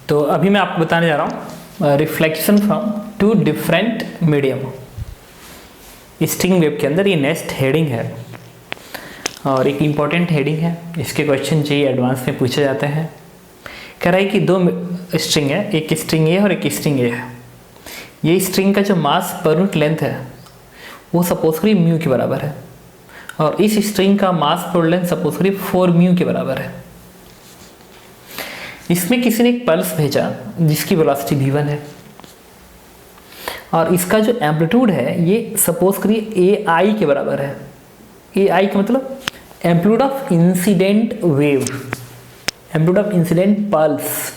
तो अभी मैं आपको बताने जा रहा हूँ reflection from two different medium. String wave के अंदर ये नेक्स्ट हेडिंग है और एक इम्पॉर्टेंट हेडिंग है। इसके क्वेश्चन चाहिए एडवांस में पूछे जाते हैं। कह रहा है कि दो स्ट्रिंग है, एक स्ट्रिंग ए और एक स्ट्रिंग ए है। ये स्ट्रिंग का जो मास पर यूनिट लेंथ है वो सपोज करिए म्यू के बराबर है और इस स्ट्रिंग का मास पर लेंथ सपोज करिए 4 म्यू के बराबर है। इसमें किसी ने एक पल्स भेजा जिसकी वेलोसिटी v1 है और इसका जो एम्पलीट्यूड है ये सपोज करिए ए आई के बराबर है। ए आई का मतलब amplitude of incident wave, amplitude of incident pulse.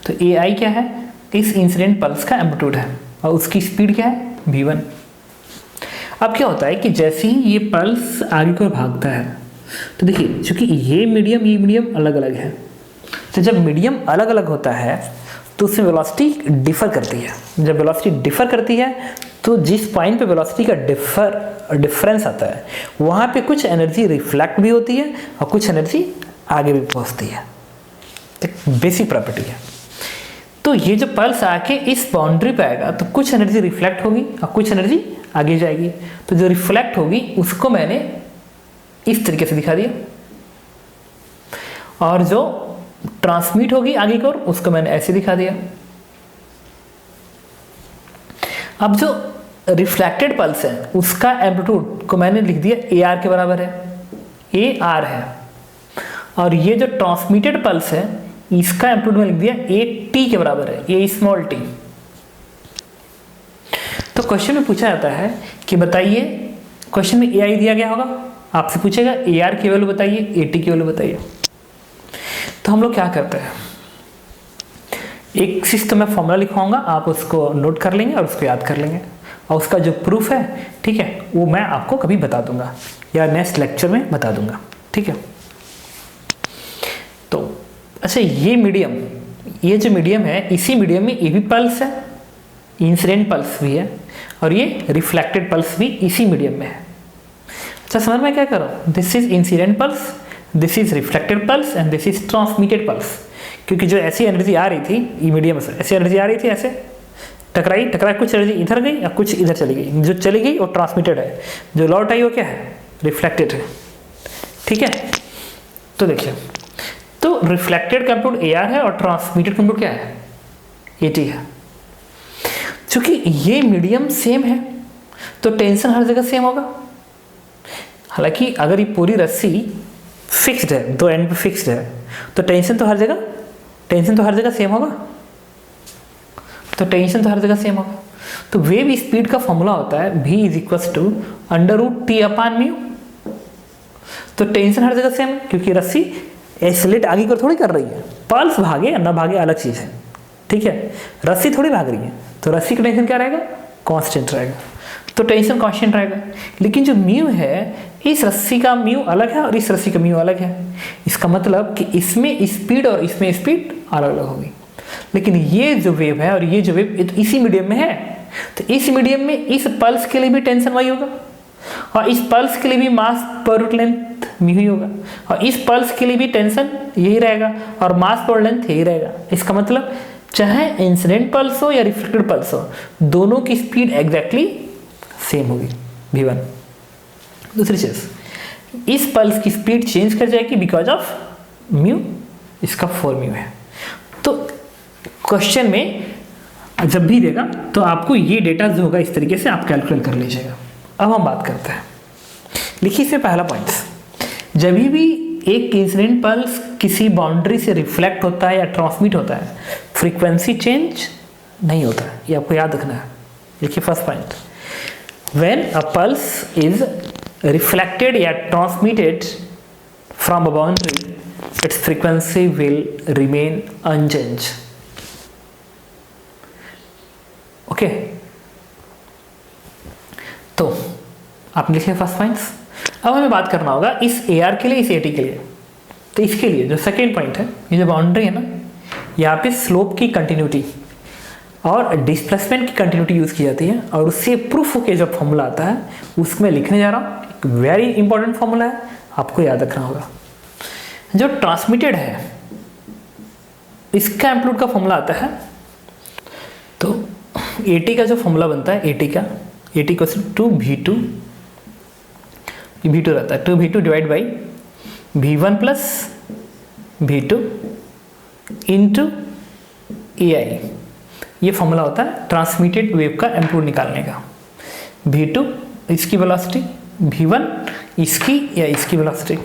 तो ए आई क्या है? इस इंसिडेंट पल्स का एम्पलीट्यूड है और उसकी स्पीड क्या है? v1। अब क्या होता है कि जैसे ही ये पल्स आगे की ओर भागता है तो देखिए चूंकि ये मीडियम अलग अलग है, तो जब मीडियम अलग अलग होता है तो उसमें वेलोसिटी डिफर करती है। जब वेलोसिटी डिफर करती है तो जिस पॉइंट पे वेलोसिटी का डिफरेंस आता है वहाँ पे कुछ एनर्जी रिफ्लेक्ट भी होती है और कुछ एनर्जी आगे भी पहुँचती है। एक बेसिक प्रॉपर्टी है। तो ये जो पल्स आके इस बाउंड्री पे आएगा तो कुछ एनर्जी रिफ्लेक्ट होगी और कुछ एनर्जी आगे जाएगी। तो जो रिफ्लेक्ट होगी उसको मैंने इस तरीके से दिखा दिया और जो ट्रांसमिट होगी आगे की ओर उसको मैंने ऐसे दिखा दिया। अब जो रिफ्लेक्टेड पल्स है उसका एम्पलीट्यूड को मैंने लिख दिया ए आर के बराबर है, ए आर है। और ये जो ट्रांसमिटेड पल्स है इसका एम्पलीट्यूड में लिख दिया ए टी के बराबर है, ए स्मॉल टी। तो क्वेश्चन में पूछा जाता है कि बताइए, क्वेश्चन में ए आई दिया गया होगा, आपसे पूछेगा ए आर की वैल्यू बताइए, ए टी की वैल्यू बताइए। तो हम लोग क्या करते हैं, एक सिस्टम में फॉर्मूला लिखवाऊंगा, आप उसको नोट कर लेंगे और उसको याद कर लेंगे और उसका जो प्रूफ है, ठीक है, वो मैं आपको कभी बता दूंगा या नेक्स्ट लेक्चर में बता दूंगा, ठीक है। तो अच्छा, ये जो मीडियम है, इसी मीडियम में ये भी पल्स है, इंसिडेंट पल्स भी है और ये रिफ्लेक्टेड पल्स भी इसी मीडियम में है। अच्छा, समझ में क्या करो, this is incident pulse, this is reflected pulse and this is transmitted pulse. क्योंकि जो ऐसी एनर्जी आ रही थी ये मीडियम से, ऐसी एनर्जी आ रही थी, ऐसे टकराई, कुछ एनर्जी इधर गई और कुछ इधर चली गई। जो चली गई वो ट्रांसमिटेड है, जो लौट आई वो क्या है? रिफ्लेक्टेड है, ठीक है। तो देखिए, तो रिफ्लेक्टेड का एम्पलीट्यूड ए आर है और ट्रांसमिटेड का एम्पलीट्यूड क्या है? ए टी है। चूंकि ये मीडियम सेम है तो टेंशन हर जगह सेम होगा। हालांकि अगर ये पूरी रस्सी फिक्स्ड है, दो एंड पे फिक्स्ड है, तो टेंशन तो हर जगह सेम होगा। तो वेव स्पीड का फॉर्मूला होता है v is equal to √t upon mu. तो टेंशन हर जगह सेम है क्योंकि रस्सी एक्सेलरेट आगे को थोड़ी कर रही है। पल्स भागे या ना भागे अलग चीज है, ठीक है। रस्सी थोड़ी भाग रही है तो रस्सी का टेंशन क्या रहेगा? कांस्टेंट रहेगा। तो टेंशन कांस्टेंट रहेगा। लेकिन जो म्यू है, इस रस्सी का म्यू अलग है और इस रस्सी का म्यू अलग है। इसका मतलब कि इसमें स्पीड और इसमें स्पीड अलग अलग होगी। लेकिन ये जो वेव है और ये जो वेव तो इसी मीडियम में है, तो इस मीडियम में इस पल्स के लिए भी टेंशन वही होगा और इस पल्स के लिए भी मास पर यूनिट लेंथ म्यू ही होगा और इस पल्स के लिए भी टेंशन यही रहेगा और मास पर लेंथ यही रहेगा। इसका मतलब चाहे इंसिडेंट पल्स हो या रिफ्लेक्टेड पल्स हो, दोनों की स्पीड एग्जैक्टली सेम होगी, v1। दूसरी चीज, इस पल्स की स्पीड चेंज कर जाएगी बिकॉज ऑफ म्यू, इसका 4 म्यू है। तो क्वेश्चन में जब भी देगा तो आपको ये डेटा जो होगा इस तरीके से आप कैलकुलेट कर लीजिएगा। अब हम बात करते हैं, लिखिए इसमें पहला पॉइंट, जब भी एक इंसिडेंट पल्स किसी बाउंड्री से रिफ्लेक्ट होता है या ट्रांसमिट होता है, फ्रीक्वेंसी चेंज नहीं होता है, ये आपको याद रखना है। देखिए first point, when a pulse is reflected या transmitted from a boundary, its frequency will remain unchange. Okay, तो आप लिखिए फर्स्ट पॉइंट्स। अब हमें बात करना होगा इस ए आर के लिए, इस ए टी के लिए। तो इसके लिए जो सेकेंड पॉइंट है, ये जो बाउंड्री है ना, यहाँ पे स्लोप की कंटिन्यूटी और डिस्प्लेसमेंट की कंटिन्यूटी यूज की जाती है और उससे प्रूफ होके जो फॉर्मूला आता है उसमें लिखने जा रहा हूँ। एक वेरी इंपॉर्टेंट फॉर्मूला है, आपको याद रखना होगा। जो ट्रांसमिटेड है इसका एम्पलीट्यूड का फॉर्मूला आता है, तो AT का जो फॉर्मूला बनता है AT का, AT इक्वल्स टू V2 रहता है 2V2 divide by V1 plus V2 into AI। ये फॉर्मूला होता है ट्रांसमिटेड वेव का एम्पलीट्यूड निकालने का। V2 इसकी वेलोसिटी, V1 इसकी या इसकी वेलोसिटी,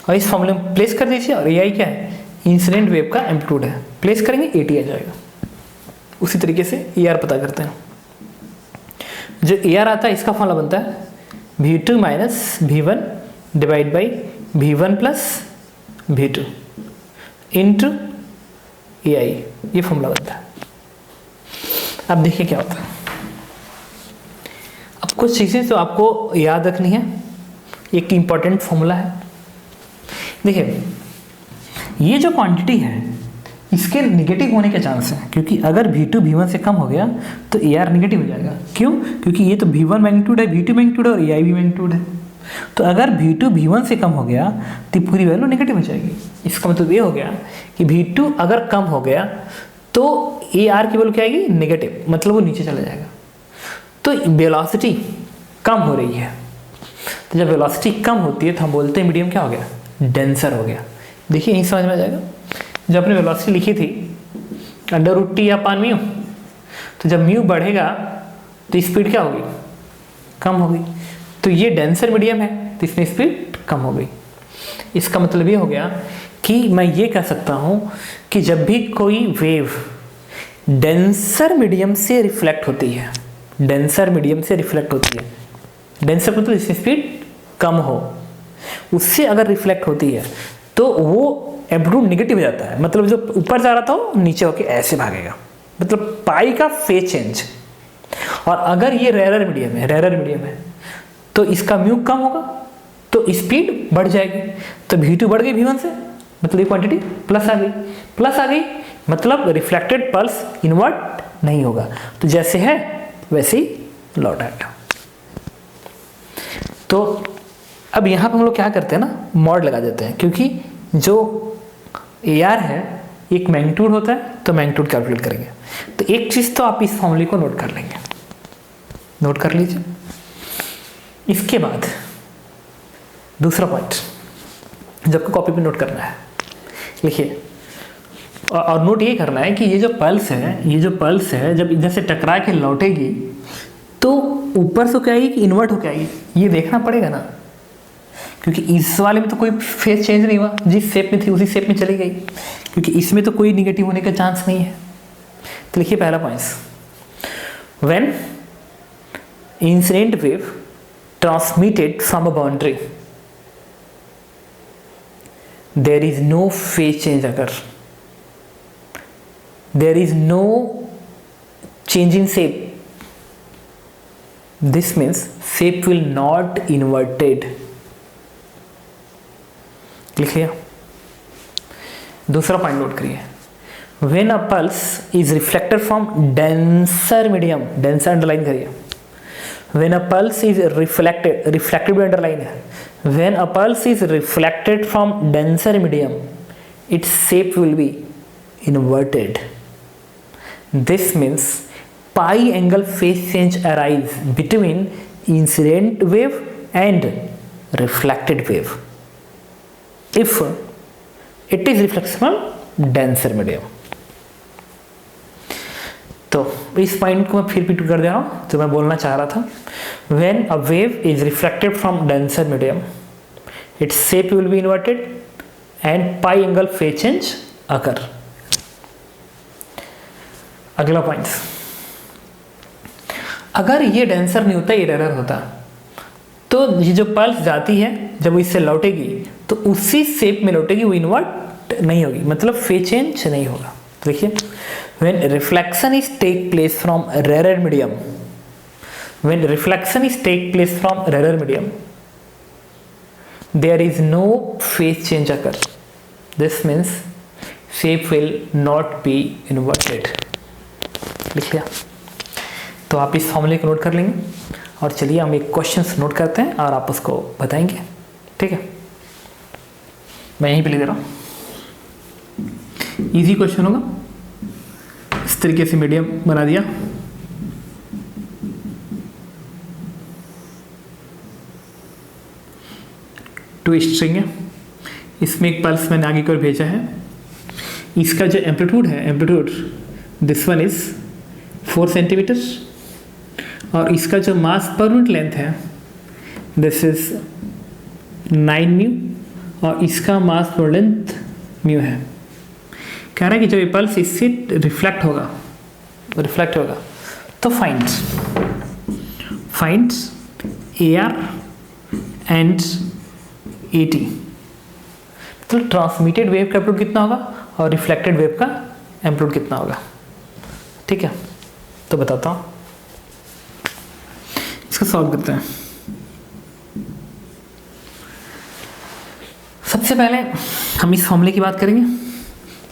और इस फॉर्मूले में प्लेस कर दीजिए। और AI क्या है? इंसिडेंट वेव का एम्पलीट्यूड है, प्लेस करेंगे AT आ जाएगा। उसी तरीके से AR पता करते हैं। जो AR आता है इसका फॉर्मूला बनता है V2 minus V1 divide by V1 plus V2 into AI, ये फॉर्मूला बनता है। अब देखिए क्या होता है। अब कुछ चीज़ें तो आपको याद रखनी है। एक इम्पॉर्टेंट फॉर्मूला है, देखिए ये जो क्वांटिटी है इसके नेगेटिव होने के चांस है, क्योंकि अगर V2 V1 से कम हो गया तो AR नेगेटिव हो जाएगा। क्यों? क्योंकि ये तो V1 मैग्नीट्यूड है, V2 मैग्नीट्यूड है और AI भी मैग्नीट्यूड है। तो अगर V2 V1 से कम हो गया तो पूरी वैल्यू नेगेटिव हो जाएगी। इसका मतलब ये हो गया कि V2 अगर कम हो गया तो AR की वैल्यू क्या आएगी? नेगेटिव, मतलब वो नीचे चला जाएगा। तो वेलोसिटी कम हो रही है, तो जब वेलोसिटी कम होती है तो हम बोलते हैं मीडियम क्या हो गया? डेंसर हो गया। देखिए यही समझ में आ जाएगा। जब आपने वेलोसिटी लिखी थी √T अपान म्यू, तो जब म्यू बढ़ेगा तो स्पीड क्या होगी? कम होगी। तो ये डेंसर मीडियम है तो इसमें स्पीड कम हो गई। इसका मतलब ये हो गया कि मैं ये कह सकता हूँ कि जब भी कोई वेव डेंसर मीडियम से रिफ्लेक्ट होती है, डेंसर मीडियम से रिफ्लेक्ट होती है, डेंसर मतलब इसमें स्पीड कम हो, उससे अगर रिफ्लेक्ट होती है तो वो एम्पलीट्यूड नेगेटिव हो जाता है। मतलब जो ऊपर जा रहा था वो नीचे होके ऐसे भागेगा, मतलब पाई का फेज चेंज। और अगर ये रेयर मीडियम है, तो इसका म्यू कम होगा तो स्पीड बढ़ जाएगी। तो V2 बढ़ गई V1 से, मतलब ये क्वांटिटी प्लस आ गई, मतलब रिफ्लेक्टेड पल्स इन्वर्ट नहीं होगा, तो जैसे है वैसे ही लौट आएगा। तो अब यहाँ पर हम लोग क्या करते हैं ना, मॉड लगा देते हैं, क्योंकि जो AR है एक मैग्नीट्यूड होता है तो मैग्नीट्यूड कैलकुलेट करेंगे। तो एक चीज़ तो आप इस फॉर्मूले को नोट कर लेंगे, नोट कर लीजिए। इसके बाद दूसरा पॉइंट जो आपको कॉपी पे नोट करना है, लिखिए। और नोट ये करना है कि ये जो पल्स है जब इधर से टकरा के लौटेगी तो ऊपर से क्या आएगी कि इन्वर्ट होकर आएगी, ये देखना पड़ेगा ना, क्योंकि इस वाले में तो कोई फेज चेंज नहीं हुआ, जिस शेप में थी उसी शेप में चली गई, क्योंकि इसमें तो कोई निगेटिव होने का चांस नहीं है। तो लिखिए पहला point, when incident wave transmitted from a boundary there is no phase change अगर, there is no change in shape, this means shape will not inverted। लिख लिया। दूसरा पॉइंट नोट करिए, when a pulse is reflected from denser medium, denser underline करिए, when a pulse is reflected भी underline है, when a pulse is reflected from denser medium its shape will be inverted। This means pi angle phase change arise between incident wave and reflected wave if it is reflected from denser medium। तो इस point को मैं फिर repeat कर दे रहा हूँ जो मैं बोलना चाह रहा था। When a wave is reflected from denser medium, its shape will be inverted and pi angle phase change occur। अगला पॉइंट, अगर ये डेंसर नहीं होता, ये रेयर होता, तो ये जो पल्स जाती है जब इससे लौटेगी तो उसी शेप में लौटेगी, वो इन्वर्ट नहीं होगी, मतलब फेज चेंज नहीं होगा। देखिए, when reflection is take place from rare medium, when reflection is take place from rare medium there is no phase change occur, this means shape will not be inverted. लिख लिया। तो आप इस फॉर्मूले को नोट कर लेंगे और चलिए हम एक क्वेश्चन नोट करते हैं और आप उसको बताएंगे, ठीक है। मैं यहीं पे लिख दे रहा हूँ। इजी क्वेश्चन होगा, इस तरीके से मीडियम बना दिया। टू स्ट्रिंग है, इसमें एक पल्स मैंने आगे की ओर भेजा है। इसका जो एम्पलीट्यूड है, amplitude this one is 4 centimetre, और इसका जो मास पर यूनिट लेंथ है दिस इज 9 म्यू, और इसका मास पर लेंथ म्यू है। कह रहा है कि जब ये पल्स इससे रिफ्लेक्ट होगा तो फाइंड AR एंड AT, मतलब ट्रांसमिटेड वेव का एम्पलीट्यूड कितना होगा और रिफ्लेक्टेड वेव का एम्पलीट्यूड कितना होगा। ठीक है, तो बताता हूँ, इसको सॉल्व करते हैं। सबसे पहले हम इस फॉर्मूले की बात करेंगे,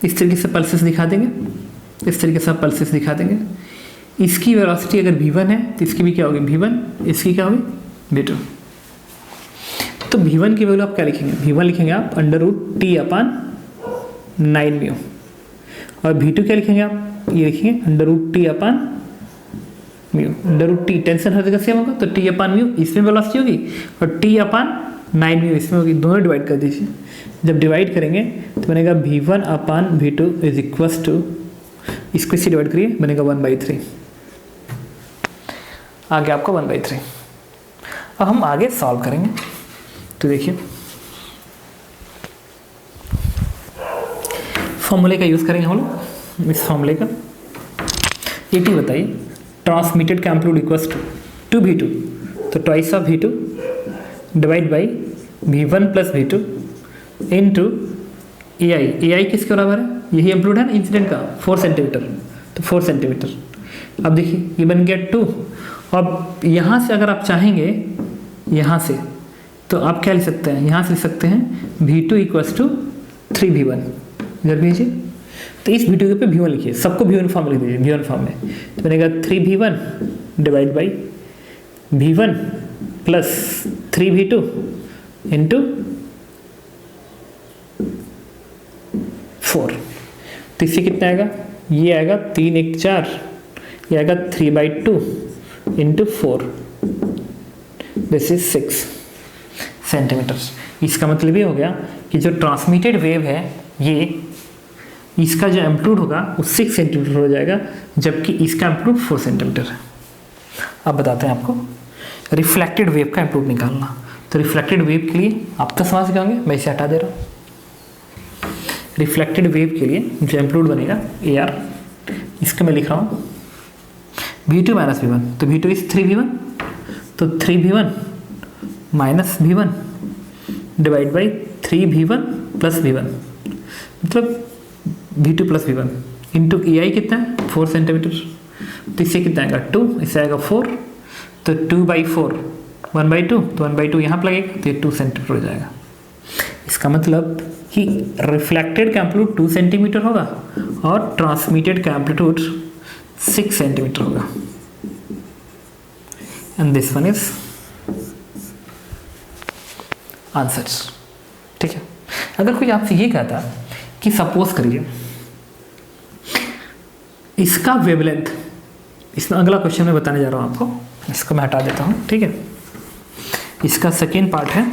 इस तरीके से पल्सेस दिखा देंगे, इस तरीके से पल्सेस दिखा देंगे। इसकी वेलोसिटी अगर v1 है तो इसकी भी क्या होगी v1, इसकी क्या होगी v2। तो v1 की वैल्यू आप क्या लिखेंगे, v1 लिखेंगे आप √T/9 म्यू, और v2 क्या लिखेंगे आप, ये लिखेंगे √T/म्यू। √T टेंशन हर जगह सेम होगा, तो T/म्यू इसमें वेलोसिटी होगी और T/9 म्यू इसमें होगी, दोनों डिवाइड कर दीजिए। जब डिवाइड करेंगे तो बनेगा v1/v2 इज इक्वल्स टू, इसको इससे डिवाइड करिए, बनेगा 1/3, आगे आपका 1/3। अब हम आगे सॉल्व करेंगे, तो देखिए फॉर्मूले का यूज़ करेंगे हम लोग, इस फॉर्मूले का। AT बताइए, ट्रांसमिटेड का एम्पलीट्यूड इक्वल्स टू v2, तो twice of v2 divide by v1 plus v2 into AI किसके बराबर है, यही एम्पलीट्यूड है ना इंसिडेंट का, 4 सेंटीमीटर, तो 4 सेंटीमीटर। अब देखिए ये बन गया 2, अब यहाँ से अगर आप चाहेंगे यहाँ से, तो आप क्या लिख सकते हैं, यहाँ से लिख सकते हैं v2 इक्वल्स टू 3v1, इधर भेजिए। तो इस v2 पे v1 लिखिए, सबको v1 फॉर्म लिख दीजिए, v1 फॉर्म में, तो बनेगा 3v1 divide by v1 plus 3v2 into 4। तो इससे कितना आएगा, ये आएगा 3 1 4, ये आएगा 3/2 इंटू 4, दिस इज 6 सेंटीमीटर। इसका मतलब ये हो गया कि जो ट्रांसमिटेड वेव है ये, इसका जो एम्पलीट्यूड होगा वो 6 सेंटीमीटर हो जाएगा, जबकि इसका एम्पलीट्यूड 4 सेंटीमीटर है। अब बताते हैं आपको रिफ्लेक्टेड वेव का एम्पलीट्यूड निकालना। तो रिफ्लेक्टेड वेव के लिए आप तो समझ गए होंगे, मैं इसे हटा दे रहा हूँ। रिफ्लेक्टेड वेव के लिए जो एम्पलीट्यूड बनेगा AR, इसको मैं लिख रहा हूँ v2 माइनस v1, तो v2 इज 3v1, तो 3v1 minus v1 divide by 3v1 plus v1, मतलब v2 plus v1 into AI कितना है 4 सेंटीमीटर, तो इससे कितना आएगा 2, इससे आएगा 4, तो 2/4 1/2, तो 1/2 यहाँ पर लगेगा, तो ये 2 सेंटीमीटर हो जाएगा। इसका मतलब कि रिफ्लेक्टेड का एम्पलीट्यूड 2 सेंटीमीटर होगा और ट्रांसमिटेड का एम्पलीट्यूड 6 सेंटीमीटर होगा, and this one is answers. ठीक है, अगर कोई आपसे ये कहता कि सपोज करिए इसका वेवलेंथ, इसमें अगला क्वेश्चन मैं बताने जा रहा हूँ आपको, इसको मैं हटा देता हूँ। ठीक है, इसका सेकेंड पार्ट है।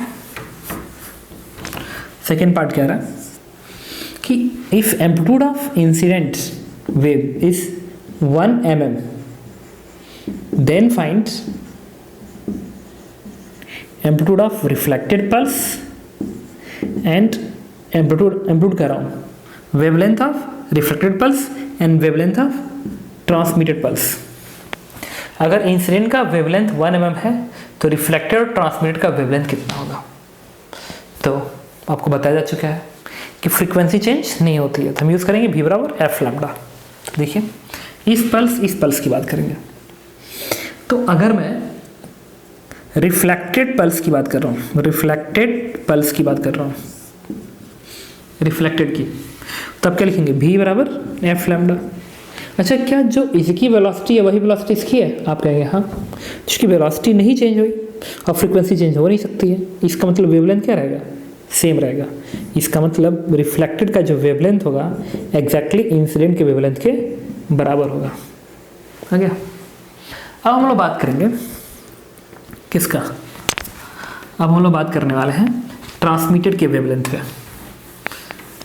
सेकेंड पार्ट कह रहा है कि if amplitude of incident wave is 1 mm, then find amplitude of reflected pulse and amplitude कह रहा हूँ wavelength of reflected pulse and wavelength of transmitted pulse. अगर इंसिडेंट का वेवलेंथ 1 mm है तो रिफ्लेक्टेड और ट्रांसमिटेड का वेवलेंथ कितना होगा। तो आपको बताया जा चुका है कि फ्रीक्वेंसी चेंज नहीं होती है, तो हम यूज़ करेंगे v बराबर f लैम्डा। देखिए इस पल्स की बात करेंगे, तो अगर मैं रिफ्लेक्टेड पल्स की बात कर रहा हूँ, रिफ्लेक्टेड की, तब क्या लिखेंगे v बराबर f लैम्डा। अच्छा, क्या जो इसकी वेलोसिटी है वही वेलोसिटी इसकी है, आप कहेंगे हाँ, इसकी वेलोसिटी नहीं चेंज हुई और फ्रीक्वेंसी चेंज हो नहीं सकती है, इसका मतलब वेवलेंथ क्या रहेगा सेम रहेगा। इसका मतलब रिफ्लेक्टेड का जो वेवलेंथ होगा एग्जैक्टली इंसिडेंट के वेवलेंथ के बराबर होगा। आ गया। अब हम लोग बात करेंगे किसका, अब हम लोग बात करने वाले हैं ट्रांसमिटेड के वेवलेंथ पे।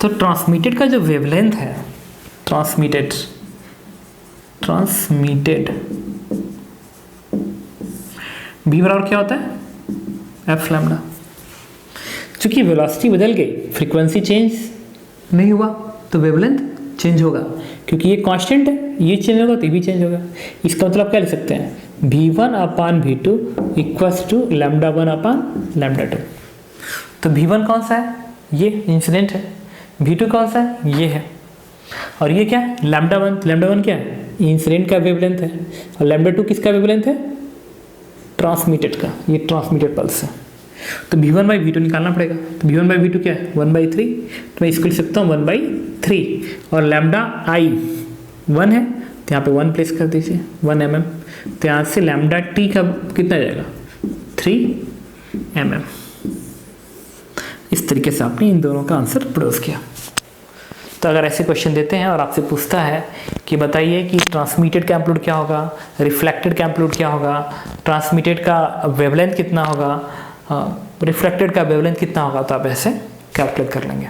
तो ट्रांसमिटेड का जो वेवलेंथ है, ट्रांसमिटेड बी बराबर क्या होता है, एफ लैम्डा। चूंकि वेलोसिटी बदल गई, फ्रीक्वेंसी चेंज नहीं हुआ, तो वेवलेंथ चेंज होगा, क्योंकि ये कांस्टेंट है, ये चेंज होगा तो ये भी चेंज होगा। इसका मतलब क्या लिख सकते हैं, v1/v2 इक्वल्स टू λ1/λ2। तो v1 कौन सा है, ये इंसिडेंट है, v2 कौन सा है, ये है, और ये क्या है, λ1 क्या है, इंसिडेंट का वेवलेंथ है, और λ2 किसका वेवलेंथ है, ट्रांसमिटेड का, ये ट्रांसमिटेड पल्स है। तो v1/v2 निकालना पड़ेगा। तो v1/v2 क्या है, 1/3, तो मैं इसको लिख सकता हूँ 1/3, और लैम्डा आई 1 है तो यहाँ पे 1 प्लेस कर दीजिए, 1 mm। तो यहाँ से लैम्डा टी का कितना जाएगा, 3 mm। इस तरीके से आपने इन दोनों का आंसर प्रोड्यूस किया। तो अगर ऐसे क्वेश्चन देते हैं और आपसे पूछता है कि बताइए कि ट्रांसमिटेड का एम्पलीट्यूड क्या होगा, रिफ्लेक्टेड का एम्पलीट्यूड क्या होगा, ट्रांसमिटेड का वेवलेंथ कितना होगा, रिफ्लेक्टेड का वेवलेंथ कितना होगा, तो आप ऐसे कैलकुलेट कर लेंगे।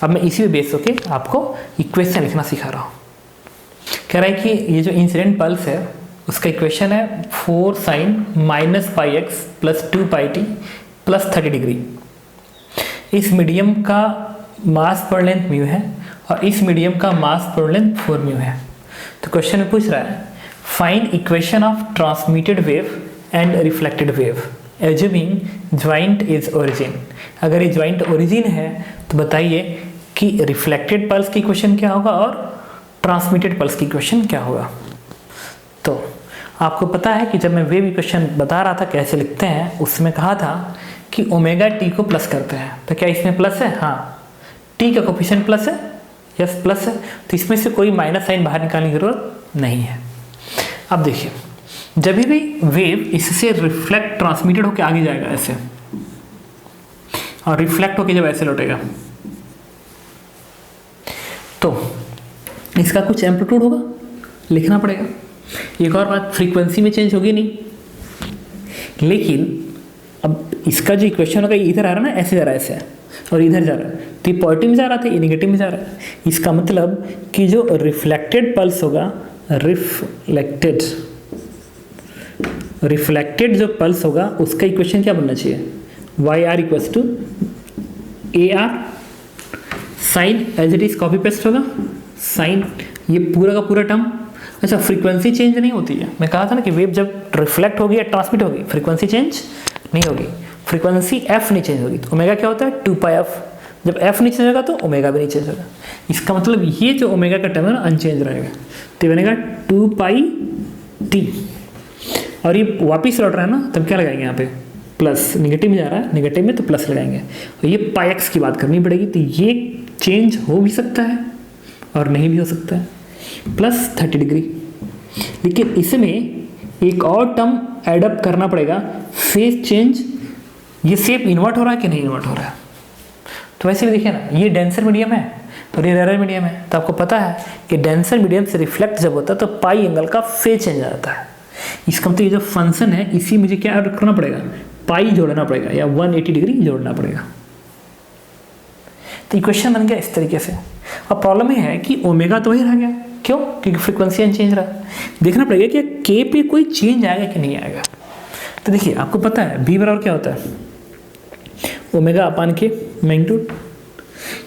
अब मैं इसी पे बेस होके आपको इक्वेशन लिखना सिखा रहा हूँ। कह रहा है कि ये जो इंसिडेंट पल्स है उसका इक्वेशन है 4 sin -πx + 2πt + 30 डिग्री। इस मीडियम का मास पर लेंथ म्यू है और इस मीडियम का मास पर लेंथ 4 म्यू है। तो क्वेश्चन में पूछ रहा है find equation of transmitted wave and reflected wave assuming joint is origin. अगर ये ज्वाइंट ओरिजिन है तो बताइए कि रिफ्लेक्टेड पल्स की इक्वेशन क्या होगा और ट्रांसमिटेड पल्स की इक्वेशन क्या होगा। तो आपको पता है कि जब मैं वेव इक्वेशन बता रहा था कैसे लिखते हैं, उसमें कहा था कि ओमेगा टी को प्लस करते हैं। तो क्या इसमें प्लस है, हाँ, टी का कोफिशिएंट प्लस है, यस प्लस है, तो इसमें से कोई माइनस साइन बाहर निकालने की जरूरत नहीं है। अब देखिए जब भी वेव इससे रिफ्लेक्ट ट्रांसमिटेड होकर आगे जाएगा ऐसे, और रिफ्लेक्ट होकर जब ऐसे लौटेगा तो इसका कुछ एम्पलीट्यूड होगा, लिखना पड़ेगा। एक और बात, फ्रीक्वेंसी में चेंज होगी नहीं, लेकिन अब इसका जो इक्वेशन होगा इधर आ रहा है ना, ऐसे जा रहा है ऐसे, और इधर जा रहा है, तो ये पॉजिटिव में जा रहा था, ये नेगेटिव में जा रहा है। इसका मतलब कि जो रिफ्लेक्टेड पल्स होगा, रिफ्लेक्टेड जो पल्स होगा उसका इक्वेशन क्या बनना चाहिए, YR = AR sine, as it is copy paste होगा साइन, ये पूरा का पूरा टर्म। अच्छा, फ्रीक्वेंसी चेंज नहीं होती है, मैं कहा था ना कि वेव जब रिफ्लेक्ट होगी या ट्रांसमिट होगी फ्रीक्वेंसी चेंज नहीं होगी, फ्रीक्वेंसी f नहीं चेंज होगी। तो ओमेगा क्या होता है, 2πf, जब f नहीं चेंज होगा तो ओमेगा भी नहीं चेंज होगा। इसका मतलब ये जो ओमेगा का टर्म है ना अनचेंज रहेगा, तो बनेगा 2πt, और ये वापिस लौट रहा है ना, तब क्या लगाएंगे यहाँ पे प्लस, निगेटिव में जा रहा है, निगेटिव में तो प्लस लगाएंगे। और ये πx की बात करनी पड़ेगी, तो ये चेंज हो भी सकता है और नहीं भी हो सकता है, प्लस 30 डिग्री। लेकिन इसमें एक और टर्म एडअप करना पड़ेगा, फेज चेंज, ये शेप इन्वर्ट हो रहा है कि नहीं इन्वर्ट हो रहा है। तो वैसे भी देखिए ना, ये डेंसर मीडियम है और ये रेयर मीडियम है, तो आपको पता है कि डेंसर मीडियम से रिफ्लेक्ट जब होता है तो पाई एंगल का फेज चेंज आ जाता है। इसका मतलब ये जो फंक्शन है इसी मुझे क्या ऐड करना पड़ेगा, पाई जोड़ना पड़ेगा या 180 डिग्री जोड़ना पड़ेगा। तो इक्वेशन बन गया इस तरीके से। अब प्रॉब्लम ये है कि ओमेगा तो वही रह गया, क्यों, क्योंकि फ्रीक्वेंसी अनचेंज रहा। देखना पड़ेगा कि के पे कोई चेंज आएगा कि नहीं आएगा। तो देखिए आपको पता है बी बराबर क्या होता है, ओमेगा अपान के मैग्नीट्यूड।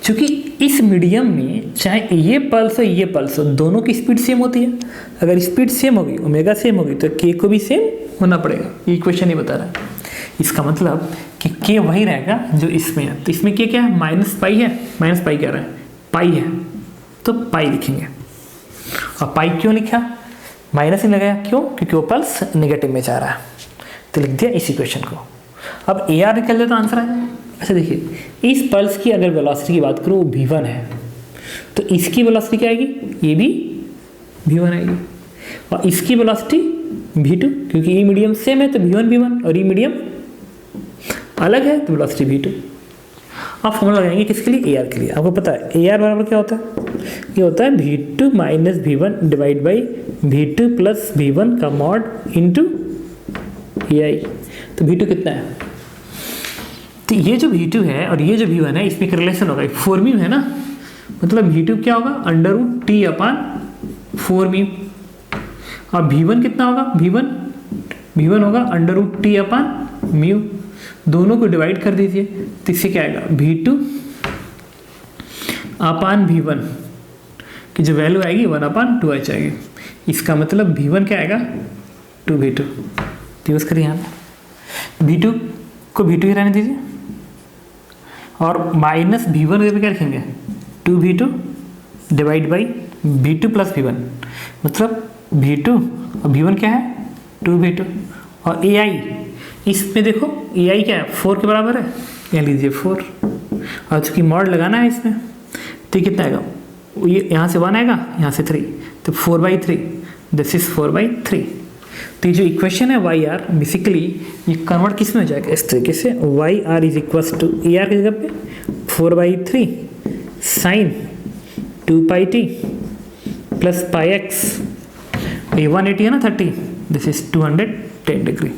क्योंकि इस मीडियम में चाहे ये पल्स हो ये पल्स हो, दोनों की स्पीड सेम होती है। अगर स्पीड सेम होगी, ओमेगा सेम होगी, तो के को भी सेम होना पड़ेगा। ये इक्वेशन ही बता रहा है। इसका मतलब कि के वही रहेगा जो इसमें है। तो इसमें के क्या है, -π है, -π क्या रहा है, पाई है, तो पाई लिखेंगे। और पाई क्यों लिखा, माइनस ही लगाया, क्यों, क्योंकि वो पल्स नेगेटिव में जा रहा है, तो लिख दिया इस इक्वेशन को। अब AR निकल जाए तो आंसर आएगा। अच्छा देखिए, इस पल्स की अगर वेलोसिटी की बात करूँ वो v1 है, तो इसकी वेलोसिटी क्या आएगी, ये भी v1 आएगी, और इसकी वेलोसिटी v2, क्योंकि ये मीडियम सेम है तो v1 और ये मीडियम अलग है तो वेलोसिटी v2। आप फॉर्मूला लगाएंगे किसके लिए, ए आर के लिए। आपको पता है ए आर बराबर क्या होता है, ये होता है V2 minus V1 divide by V2 plus V1 का मॉड इंटू AI। तो V2 कितना है, तो ये जो V2 है और ये जो V1 है इसमें एक रिलेशन होगा, फोर म्यू है ना, मतलब V2 क्या होगा under root T upon 4 mu, और V1 कितना होगा, V1 होगा under root T upon mu. दोनों को डिवाइड कर दीजिए तो इससे क्या आएगा V2 अपान V1 की जो वैल्यू आएगी 1 अपान 2h आएगी। इसका मतलब V1 क्या आएगा 2V2। तो यूज़ करिए यहाँ V2 को V2 ही रहने दीजिए और माइनस V1 पे क्या रखेंगे 2V2 divide by V2 plus V1, मतलब V2 और V1 क्या है 2V2, और AI इसमें देखो AI क्या है 4 के बराबर है, यहाँ लीजिए 4, और चूँकि मॉड लगाना है इसमें तो कितना आएगा, ये यहाँ से 1 आएगा, यहाँ से 3, तो 4/3, दिस इज 4/3। तो ये जो इक्वेशन है वाई आर बेसिकली ये कन्वर्ट किस में हो जाएगा इस तरीके से, Y R is equals to A R की जगह पे 4/3 sign 2πt plus pi x, ये 180 है ना 30, this is 210 degree.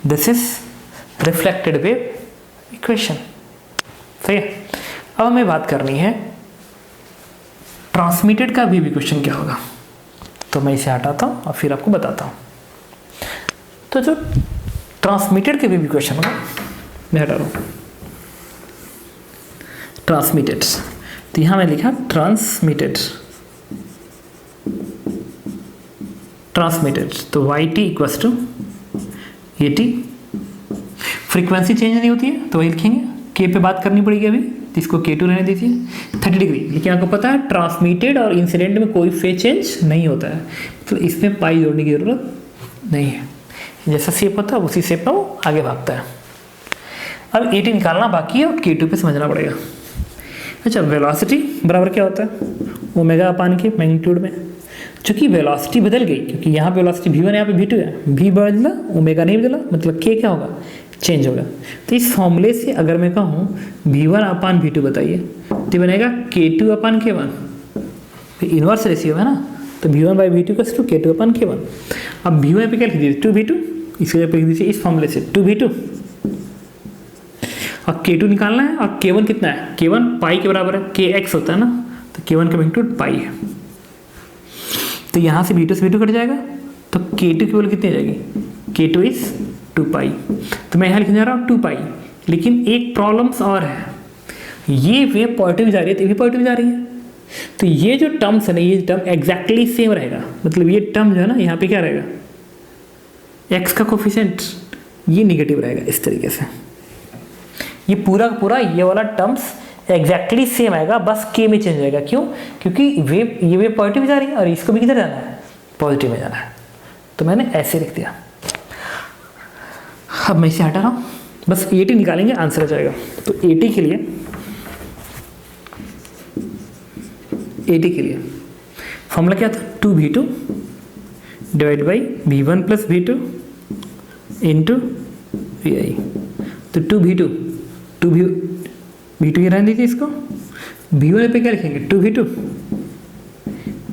This is reflected wave equation. सही है। अब हमें बात करनी है ट्रांसमिटेड का वेव इक्वेशन क्या होगा, तो मैं इसे हटाता हूँ और फिर आपको बताता हूँ। तो जो ट्रांसमिटेड के वेव इक्वेशन होगा, मैं हटा रहा हूँ ट्रांसमिटेड, तो यहाँ मैं लिखा ट्रांसमिटेड, तो YT equals to AT। Frequency change नहीं होती है तो वही लिखेंगे, K पे बात करनी पड़ेगी अभी, तो इसको K2 रहने दीजिए 30 डिग्री। लेकिन आपको पता है ट्रांसमिटेड और इंसिडेंट में कोई फेज चेंज नहीं होता है, तो इसमें पाई जोड़ने की जरूरत नहीं है, जैसा शेप होता है उसी शेप में वो आगे भागता है। अब AT निकालना बाकी है और K2 पे समझना पड़ेगा। अच्छा, वेलोसिटी बराबर क्या होता है ओमेगा अपान के मैग्नीट्यूड में, चूंकि वेलोसिटी बदल गई, क्योंकि यहाँ पे वेलोसिटी V1 यहाँ पे V2 है, V बदला ओमेगा नहीं बदला, मतलब K क्या होगा चेंज होगा। तो इस फॉर्मूले से अगर मैं कहूँ V1 अपान V2 बताइए तो बनेगा K2 अपान K1, फिर इनवर्स रेशियो है ना, तो V1/V2 का K2 अपान K1। अब V1 पे क्या लिख दीजिए 2V2, इसके लिए लिख दीजिए इस फॉर्मूले से 2V2, और K2 निकालना है, और K1 कितना है, K1 पाई के बराबर है, KX होता है ना, तो K1 का मैग्नीट्यूड पाई है। तो यहाँ से V2 से V2 कट जाएगा, तो K2 की वैल्यू कितनी आ जाएगी, K2 इज 2π। तो मैं यहाँ लिखने जा रहा हूँ 2π, लेकिन एक प्रॉब्लम्स और है, ये वेव पॉजिटिव जा रही है तो ये भी पॉजिटिव जा रही है, तो ये जो टर्म्स है ना ये टर्म एग्जैक्टली सेम रहेगा, मतलब ये टर्म जो है ना यहाँ पे क्या रहेगा x का कोफिशिएंट ये निगेटिव रहेगा इस तरीके से, ये पूरा पूरा ये वाला टर्म्स एग्जैक्टली सेम आएगा, बस k में चेंज आएगा। क्यों, क्योंकि ये वेव पॉजिटिव जा रही है और इसको भी किधर जाना है पॉजिटिव में जाना है, तो मैंने ऐसे लिख दिया। अब मैं इसे हटा रहा हूँ, बस AT निकालेंगे आंसर आ जाएगा। तो AT के लिए फॉर्मूला क्या था 2V2 divide by V1 plus V2 into VI। तो 2V2 ही रहने दीजिए इसको, V1 पे क्या लिखेंगे 2V2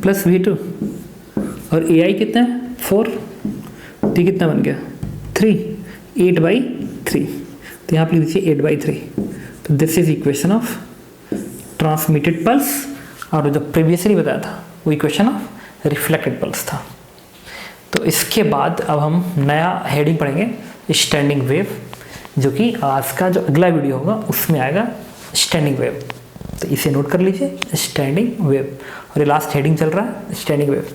प्लस V2, और AI कितना है 4, तो कितना बन गया 3, 8/3, तो यहाँ पे लिख दीजिए 8/3। तो this is equation of transmitted pulse, और जो प्रीवियसली बताया था वो इक्वेशन ऑफ रिफ्लेक्टेड पल्स था। तो इसके बाद अब हम नया हेडिंग पढ़ेंगे स्टैंडिंग वेव, जो कि आज का जो अगला वीडियो होगा उसमें आएगा स्टैंडिंग वेव। तो इसे नोट कर लीजिए स्टैंडिंग वेव, और ये लास्ट हेडिंग चल रहा है स्टैंडिंग वेव।